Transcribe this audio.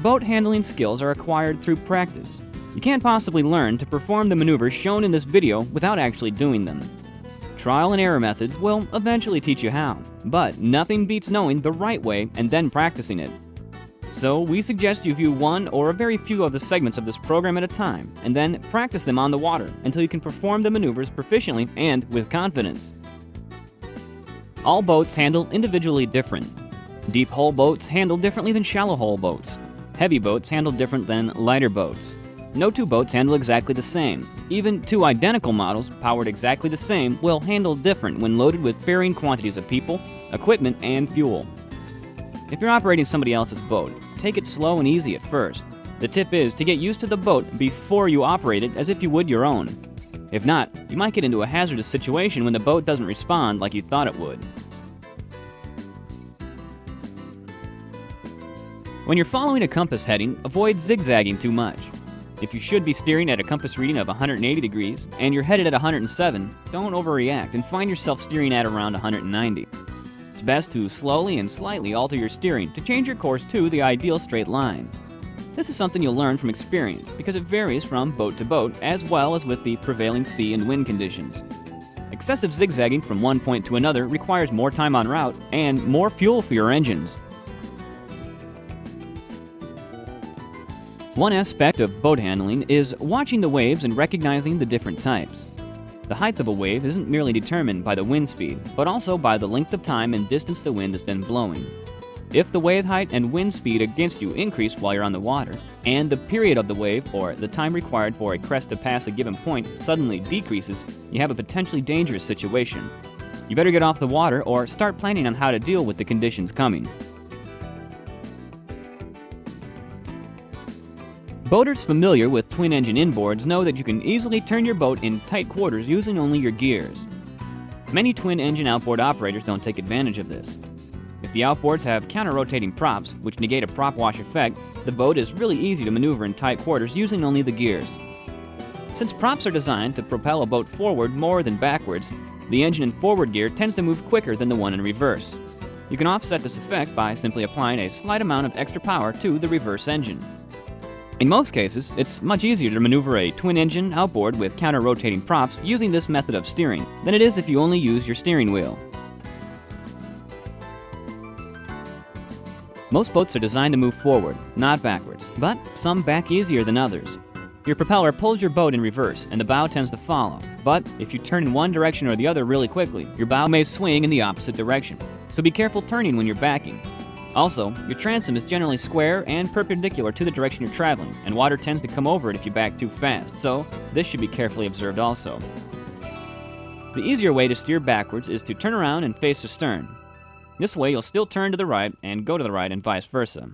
boat handling skills are acquired through practice. You can't possibly learn to perform the maneuvers shown in this video without actually doing them. Trial and error methods will eventually teach you how, but nothing beats knowing the right way and then practicing it. So we suggest you view one or a very few of the segments of this program at a time, and then practice them on the water until you can perform the maneuvers proficiently and with confidence. All boats handle individually different. Deep hull boats handle differently than shallow hull boats. Heavy boats handle different than lighter boats. No two boats handle exactly the same. Even two identical models powered exactly the same will handle different when loaded with varying quantities of people, equipment, and fuel. If you're operating somebody else's boat, take it slow and easy at first. The tip is to get used to the boat before you operate it as if you would your own. If not, you might get into a hazardous situation when the boat doesn't respond like you thought it would. When you're following a compass heading, avoid zigzagging too much. If you should be steering at a compass reading of 180 degrees and you're headed at 107, don't overreact and find yourself steering at around 190. It's best to slowly and slightly alter your steering to change your course to the ideal straight line. This is something you'll learn from experience because it varies from boat to boat as well as with the prevailing sea and wind conditions. Excessive zigzagging from one point to another requires more time en route and more fuel for your engines. One aspect of boat handling is watching the waves and recognizing the different types. The height of a wave isn't merely determined by the wind speed, but also by the length of time and distance the wind has been blowing. If the wave height and wind speed against you increase while you're on the water, and the period of the wave or the time required for a crest to pass a given point suddenly decreases, you have a potentially dangerous situation. You better get off the water or start planning on how to deal with the conditions coming. Boaters familiar with twin-engine inboards know that you can easily turn your boat in tight quarters using only your gears. Many twin-engine outboard operators don't take advantage of this. If the outboards have counter-rotating props, which negate a prop wash effect, the boat is really easy to maneuver in tight quarters using only the gears. Since props are designed to propel a boat forward more than backwards, the engine in forward gear tends to move quicker than the one in reverse. You can offset this effect by simply applying a slight amount of extra power to the reverse engine. In most cases, it's much easier to maneuver a twin-engine outboard with counter-rotating props using this method of steering than it is if you only use your steering wheel. Most boats are designed to move forward, not backwards, but some back easier than others. Your propeller pulls your boat in reverse, and the bow tends to follow. But if you turn in one direction or the other really quickly, your bow may swing in the opposite direction. So be careful turning when you're backing. Also, your transom is generally square and perpendicular to the direction you're traveling, and water tends to come over it if you back too fast, so this should be carefully observed also. The easier way to steer backwards is to turn around and face the stern. This way you'll still turn to the right and go to the right and vice versa.